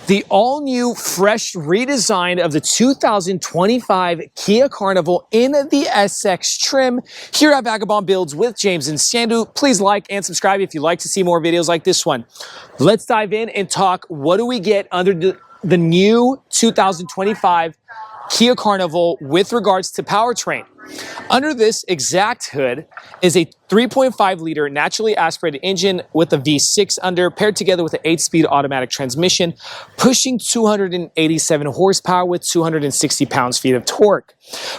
The all-new, fresh redesign of the 2025 Kia Carnival in the SX trim here at Vagabond Builds with James and Sandu. Please like and subscribe if you'd like to see more videos like this one. Let's dive in and talk what do we get under the new 2025 Kia Carnival with regards to powertrain. Under this exact hood is a 3.5 liter naturally aspirated engine with a V6 under, paired together with an 8-speed automatic transmission, pushing 287 horsepower with 260 pounds-feet of torque.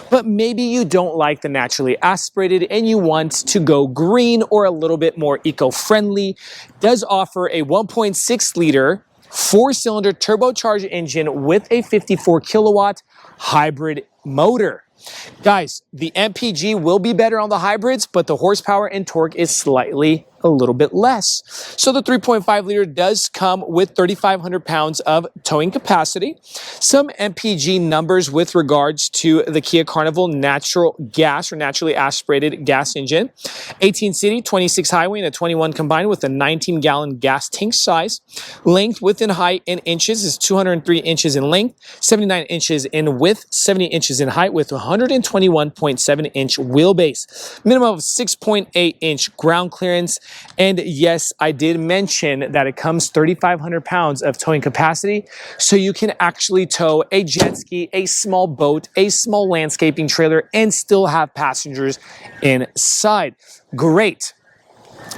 But maybe you don't like the naturally aspirated and you want to go green or a little bit more eco-friendly. It does offer a 1.6 liter 4-cylinder turbocharged engine with a 54 kilowatt hybrid motor. Guys, the MPG will be better on the hybrids, but the horsepower and torque is slightly a little bit less. So the 3.5 liter does come with 3,500 pounds of towing capacity. Some MPG numbers with regards to the Kia Carnival natural gas or naturally aspirated gas engine. 18 city, 26 highway, and a 21 combined with a 19-gallon gas tank size. Length, width, and height in inches is 203 inches in length, 79 inches in width, 70 inches in height with 121.7-inch wheelbase. Minimum of 6.8-inch ground clearance. And yes, I did mention that it comes 3,500 pounds of towing capacity, so you can actually tow a jet ski, a small boat, a small landscaping trailer, and still have passengers inside. Great.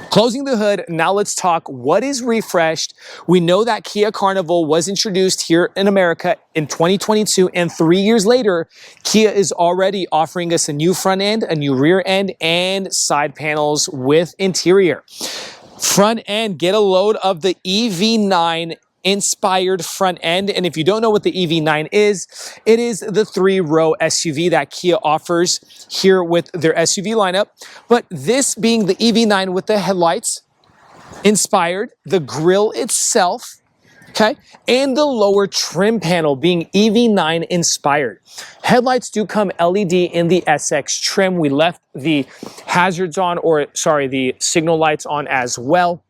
Closing the hood, now let's talk what is refreshed. We know that Kia Carnival was introduced here in America in 2022, and 3 years later, Kia is already offering us a new front end, a new rear end, and side panels with interior. Front end, get a load of the EV9 inspired front end. And if you don't know what the EV9 is, it is the 3-row SUV that Kia offers here with their SUV lineup. But this being the EV9 with the headlights inspired, the grille itself, okay, and the lower trim panel being EV9 inspired. Headlights do come LED in the SX trim. We left the hazards on, or sorry, the signal lights on as well,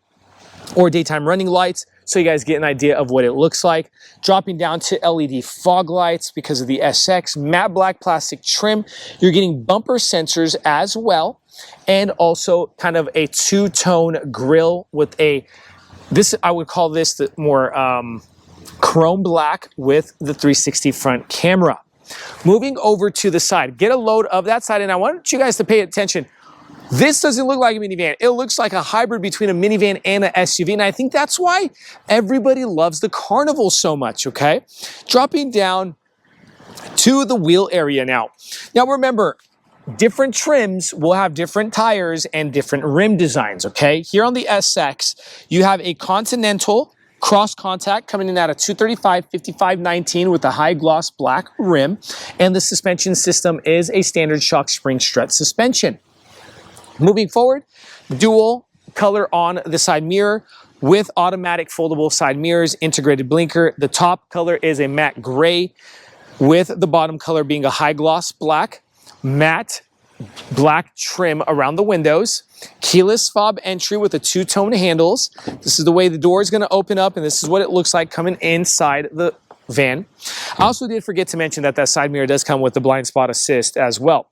or daytime running lights, so you guys get an idea of what it looks like. Dropping down to LED fog lights because of the SX, matte black plastic trim. You're getting bumper sensors as well, and also kind of a two-tone grille with a, this I would call this the more chrome black with the 360 front camera. Moving over to the side, get a load of that side, and I want you guys to pay attention. This doesn't look like a minivan. It looks like a hybrid between a minivan and an SUV, and I think that's why everybody loves the Carnival so much, okay? Dropping down to the wheel area now. Now remember, different trims will have different tires and different rim designs, okay? Here on the SX, you have a Continental cross contact coming in at a 235/55/19 with a high gloss black rim, and the suspension system is a standard shock spring strut suspension. Moving forward, dual color on the side mirror with automatic foldable side mirrors, integrated blinker. The top color is a matte gray with the bottom color being a high gloss black, matte black trim around the windows, keyless fob entry with the two-tone handles. This is the way the door is going to open up, and this is what it looks like coming inside the van. I also did forget to mention that that side mirror does come with the blind spot assist as well.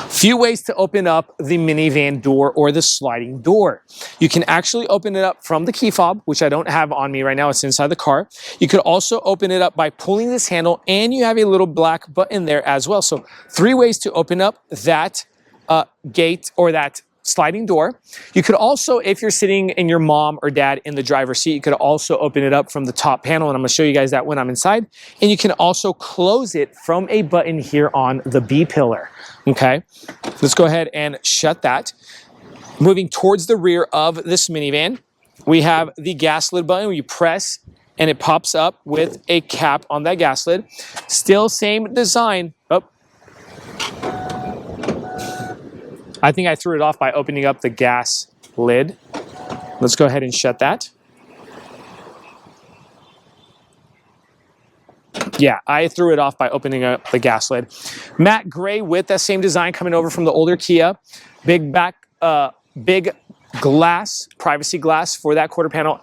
Few ways to open up the minivan door or the sliding door. You can actually open it up from the key fob, which I don't have on me right now. It's inside the car. You could also open it up by pulling this handle, and you have a little black button there as well. So 3 ways to open up that gate or that sliding door. You could also, if you're sitting in your mom or dad in the driver's seat, you could also open it up from the top panel, and I'm going to show you guys that when I'm inside. And you can also close it from a button here on the B pillar. Okay, let's go ahead and shut that. Moving towards the rear of this minivan, we have the gas lid button where you press and it pops up with a cap on that gas lid. Still same design. Oh, I think I threw it off by opening up the gas lid. Let's go ahead and shut that. Yeah, I threw it off by opening up the gas lid. Matte gray with that same design coming over from the older Kia. Big glass, privacy glass for that quarter panel.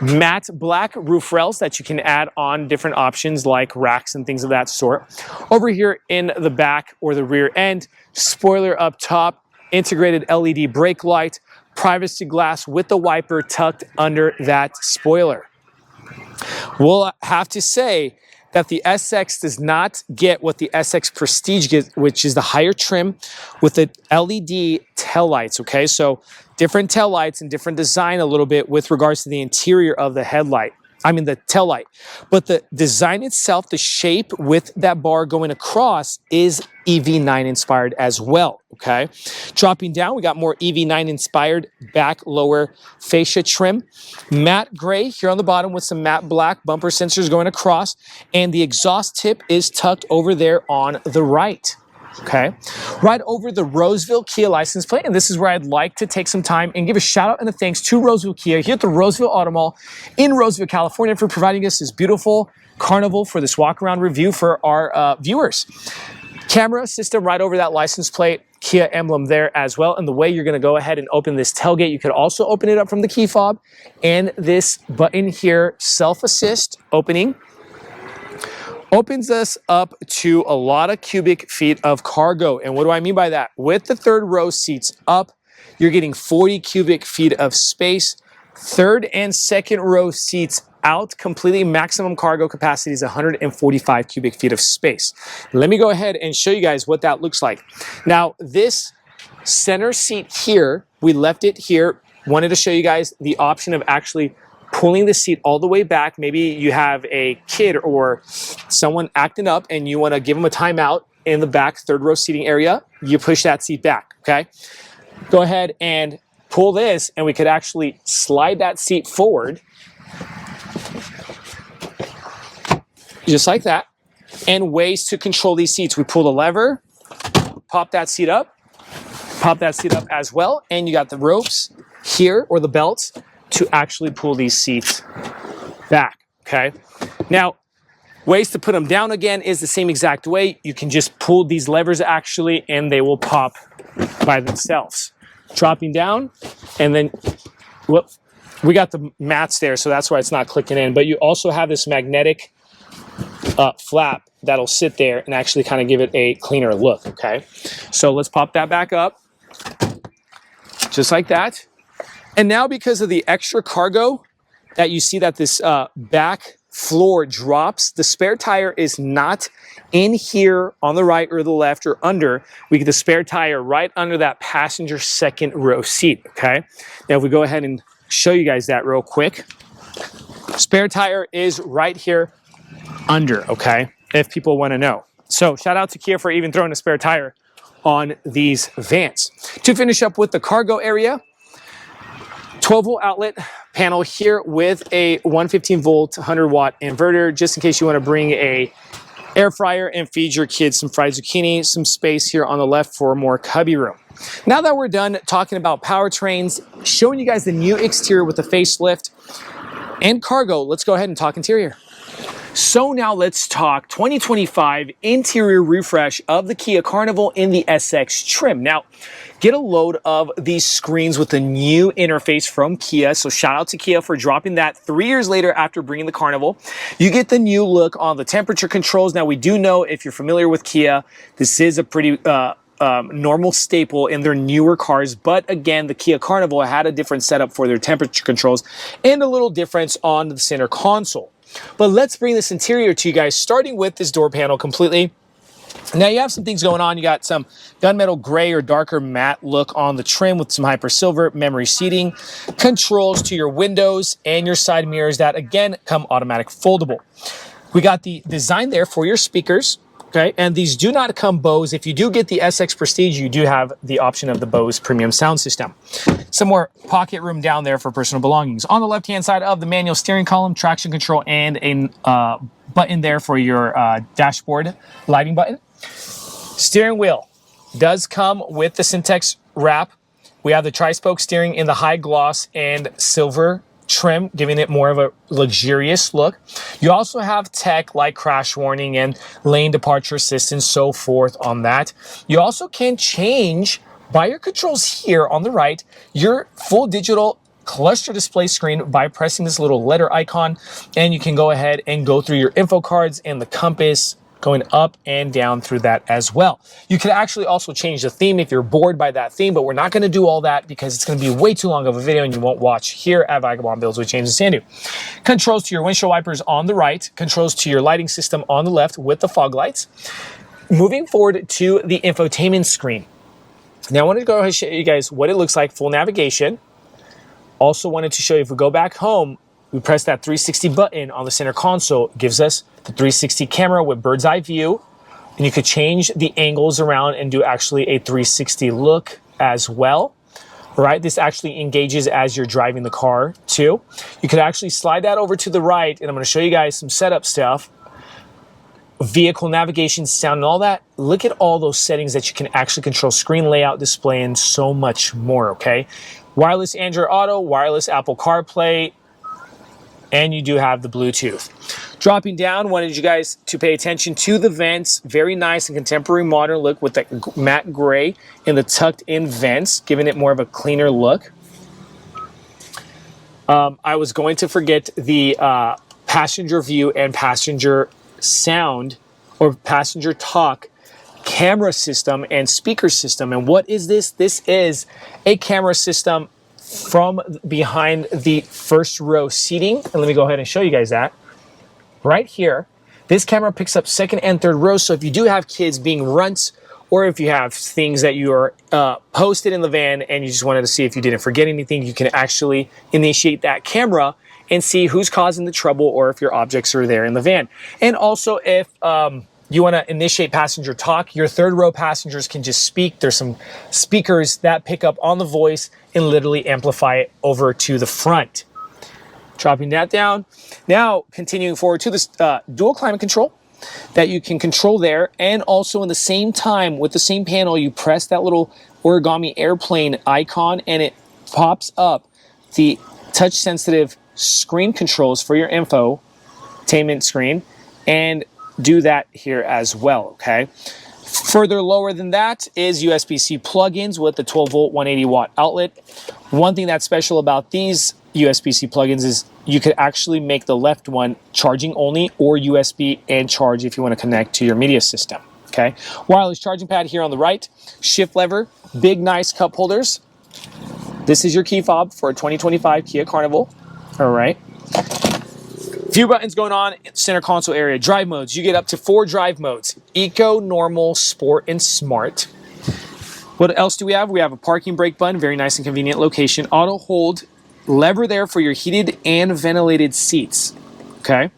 Matte black roof rails that you can add on different options like racks and things of that sort. Over here in the back or the rear end, spoiler up top, integrated LED brake light, privacy glass with the wiper tucked under that spoiler. We'll have to say that the SX does not get what the SX Prestige gets, which is the higher trim with the LED taillights, okay? So different taillights and different design a little bit with regards to the interior of the headlight. I mean the taillight. But the design itself, the shape with that bar going across is EV9 inspired as well, okay? Dropping down, we got more EV9 inspired back lower fascia trim. Matte gray here on the bottom with some matte black bumper sensors going across, and the exhaust tip is tucked over there on the right. Okay, right over the Roseville Kia license plate, and this is where I'd like to take some time and give a shout out and a thanks to Roseville Kia here at the Roseville Auto Mall in Roseville, California, for providing us this beautiful Carnival for this walk around review for our viewers. Camera system right over that license plate, Kia emblem there as well, and the way you're going to go ahead and open this tailgate, you could also open it up from the key fob, and this button here, self-assist opening, opens us up to a lot of cubic feet of cargo. And what do I mean by that? With the third row seats up, you're getting 40 cubic feet of space. Third and second row seats out, completely maximum cargo capacity is 145 cubic feet of space. Let me go ahead and show you guys what that looks like. Now, this center seat here, we left it here. Wanted to show you guys the option of actually pulling the seat all the way back. Maybe you have a kid or someone acting up and you want to give them a timeout in the back third row seating area. You push that seat back, okay? Go ahead and pull this and we could actually slide that seat forward just like that. And ways to control these seats. We pull the lever, pop that seat up as well, and you got the ropes here or the belts to actually pull these seats back, okay? Now, ways to put them down again is the same exact way. You can just pull these levers actually and they will pop by themselves. Dropping down, and then, whoop, we got the mats there, so that's why it's not clicking in, but you also have this magnetic flap that'll sit there and actually kind of give it a cleaner look, okay? So let's pop that back up, just like that. And now because of the extra cargo that you see that this back floor drops, the spare tire is not in here on the right or the left or under. We get the spare tire right under that passenger second row seat, okay? Now if we go ahead and show you guys that real quick. Spare tire is right here under, okay? If people want to know. So shout out to Kia for even throwing a spare tire on these vans. To finish up with the cargo area, 12-volt outlet panel here with a 115-volt 100-watt inverter, just in case you want to bring a air fryer and feed your kids some fried zucchini. Some space here on the left for more cubby room. Now that we're done talking about powertrains, showing you guys the new exterior with the facelift and cargo, let's go ahead and talk interior. So now let's talk 2025 interior refresh of the Kia Carnival in the SX trim. Now, get a load of these screens with the new interface from Kia. So shout out to Kia for dropping that 3 years later after bringing the Carnival. You get the new look on the temperature controls. Now, we do know, if you're familiar with Kia, this is a pretty normal staple in their newer cars. But again, the Kia Carnival had a different setup for their temperature controls and a little difference on the center console. But let's bring this interior to you guys, starting with this door panel completely. Now you have some things going on. You got some gunmetal gray or darker matte look on the trim with some hyper silver memory seating, controls to your windows and your side mirrors that again come automatic foldable. We got the design there for your speakers. Okay, and these do not come Bose. If you do get the SX Prestige, you do have the option of the Bose premium sound system. Some more pocket room down there for personal belongings. On the left-hand side of the manual steering column, traction control, and a button there for your dashboard lighting button. Steering wheel does come with the Syntex wrap. We have the tri-spoke steering in the high gloss and silver trim, giving it more of a luxurious look. You also have tech like crash warning and lane departure assistance, so forth on that. You also can change by your controls here on the right, your full digital cluster display screen by pressing this little letter icon, and you can go ahead and go through your info cards and the compass, going up and down through that as well. You can actually also change the theme if you're bored by that theme, but we're not going to do all that because it's going to be way too long of a video and you won't watch here at Vagabond Builds with James and Sandu. Controls to your windshield wipers on the right, controls to your lighting system on the left with the fog lights. Moving forward to the infotainment screen. Now I wanted to go ahead and show you guys what it looks like, full navigation. Also wanted to show you if we go back home, we press that 360 button on the center console. It gives us the 360 camera with bird's eye view. And you could change the angles around and do actually a 360 look as well. Right, this actually engages as you're driving the car too. You could actually slide that over to the right, and I'm going to show you guys some setup stuff. Vehicle navigation, sound, and all that. Look at all those settings that you can actually control: screen layout, display, and so much more, okay? Wireless Android Auto, wireless Apple CarPlay, and you do have the Bluetooth. Dropping down, wanted you guys to pay attention to the vents. Very nice and contemporary modern look with that matte gray and the tucked in vents, giving it more of a cleaner look. I was going to forget the passenger view and passenger sound or passenger talk camera system and speaker system. And what is this? This is a camera system from behind the first row seating. And let me go ahead and show you guys that. Right here, this camera picks up second and third rows. So if you do have kids being runts, or if you have things that you are posted in the van and you just wanted to see if you didn't forget anything, you can actually initiate that camera and see who's causing the trouble or if your objects are there in the van. And also if you want to initiate passenger talk, your third row passengers can just speak. There's some speakers that pick up on the voice and literally amplify it over to the front. Dropping that down. Now continuing forward to this dual climate control that you can control there, and also in the same time with the same panel you press that little origami airplane icon and it pops up the touch sensitive screen controls for your infotainment screen, and do that here as well, okay? Further lower than that is USB-C plugins with the 12 volt 180 watt outlet. One thing that's special about these USB-C plugins is you could actually make the left one charging only or USB and charge if you want to connect to your media system, okay? Wireless charging pad here on the right, shift lever, big nice cup holders. This is your key fob for a 2025 Kia Carnival, all right? Few buttons going on in center console area. Drive modes, you get up to 4 drive modes: Eco, Normal, Sport, and Smart. What else do we have? We have a parking brake button, very nice and convenient location. Auto hold lever there for your heated and ventilated seats, okay?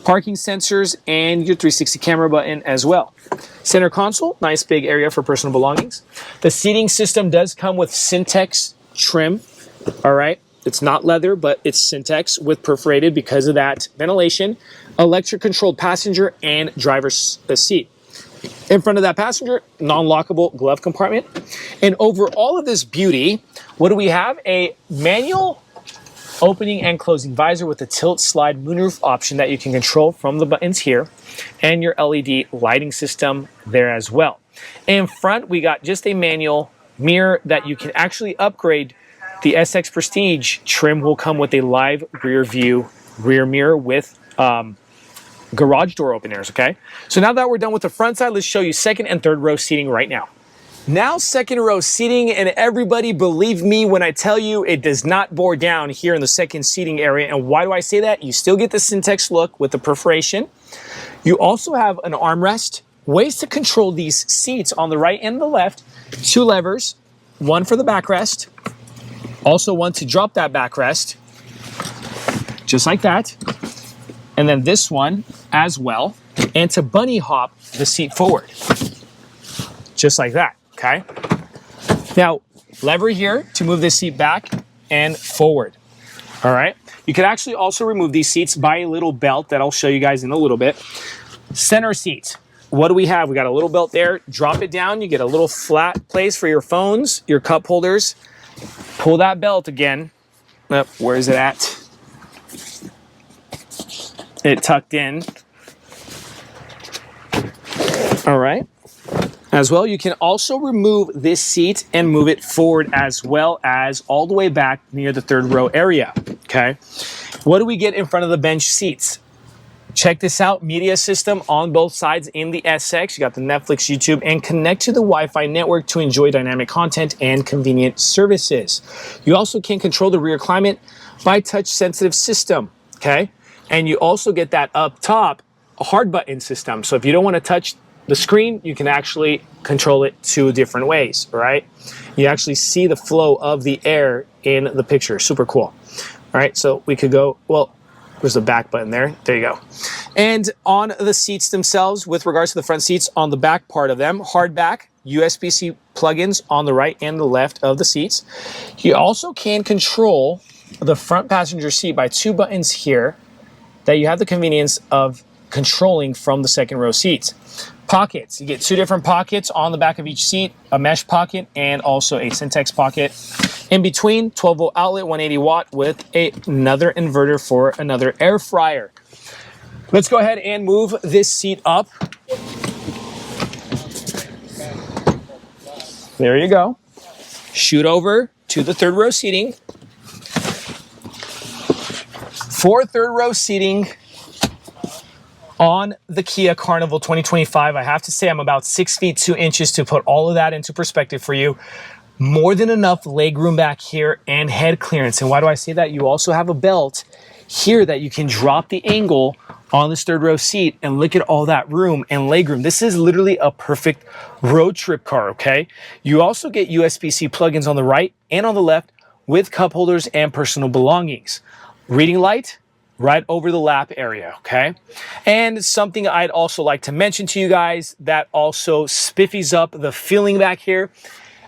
Parking sensors and your 360 camera button as well. Center console, nice big area for personal belongings. The seating system does come with Syntex trim, all right? It's not leather, but it's Syntex with perforated because of that ventilation. Electric controlled passenger and driver's seat. In front of that passenger, non-lockable glove compartment. And over all of this beauty, what do we have? A manual opening and closing visor with a tilt slide moonroof option that you can control from the buttons here, and your LED lighting system there as well. In front, we got just a manual mirror that you can actually upgrade. The SX Prestige trim will come with a live rear view rear mirror with garage door openers, okay? So now that we're done with the front side, let's show you second and third row seating right now. Now second row seating, and everybody believe me when I tell you it does not bore down here in the second seating area. And why do I say that? You still get the Syntex look with the perforation. You also have an armrest, ways to control these seats on the right and the left, 2 levers, one for the backrest, also one to drop that backrest, just like that. And then this one as well, and to bunny hop the seat forward, just like that, okay? Now, lever here to move this seat back and forward, all right? You could actually also remove these seats by a little belt that I'll show you guys in a little bit. Center seat, what do we have? We got a little belt there, drop it down, you get a little flat place for your phones, your cup holders. Pull that belt again. Where is it at? It tucked in. All right. As well, you can also remove this seat and move it forward as well as all the way back near the third row area, okay? What do we get in front of the bench seats? Check this out, media system on both sides in the SX. You got the Netflix, YouTube, and connect to the Wi-Fi network to enjoy dynamic content and convenient services. You also can control the rear climate by touch-sensitive system, okay? And you also get that up top, a hard button system. So if you don't want to touch the screen, you can actually control it two different ways, right? You actually see the flow of the air in the picture. Super cool. All right, so we could go, well, there's the back button there. There you go. And on the seats themselves, with regards to the front seats, on the back part of them, hard back, USB-C plugins on the right and the left of the seats. You also can control the front passenger seat by two buttons here that you have the convenience of controlling from the second row seats. Pockets, you get two different pockets on the back of each seat, a mesh pocket and also a Syntex pocket. In between, 12-volt outlet, 180 watt with another inverter for another air fryer. Let's go ahead and move this seat up. There you go. Shoot over to the third row seating. For third row seating, on the Kia Carnival 2025, I have to say I'm about 6 feet 2 inches to put all of that into perspective for you. More than enough leg room back here and head clearance. And why do I say that? You also have a belt here that you can drop the angle on this third row seat and look at all that room and leg room. This is literally a perfect road trip car, okay? You also get USB-C plugins on the right and on the left with cup holders and personal belongings. Reading light, right over the lap area, okay? And something I'd also like to mention to you guys that also spiffies up the feeling back here,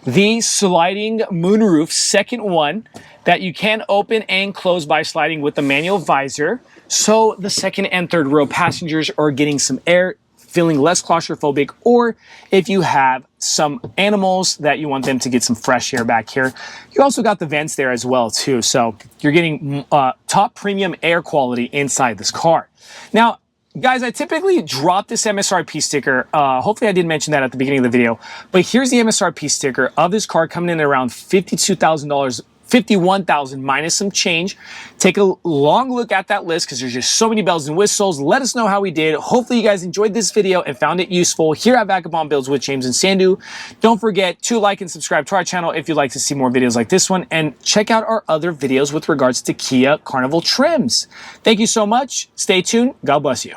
the sliding moonroof, second one, that you can open and close by sliding with the manual visor. So the second and third row passengers are getting some air, feeling less claustrophobic, or if you have some animals that you want them to get some fresh air back here. You also got the vents there as well too. So you're getting top premium air quality inside this car. Now, guys, I typically drop this MSRP sticker. Hopefully I did mention that at the beginning of the video, but here's the MSRP sticker of this car coming in at around $52,000, $51,000 minus some change. Take a long look at that list because there's just so many bells and whistles. Let us know how we did. Hopefully you guys enjoyed this video and found it useful here at Vagabond Builds with James and Sandu. Don't forget to like and subscribe to our channel if you'd like to see more videos like this one, and check out our other videos with regards to Kia Carnival trims. Thank you so much. Stay tuned. God bless you.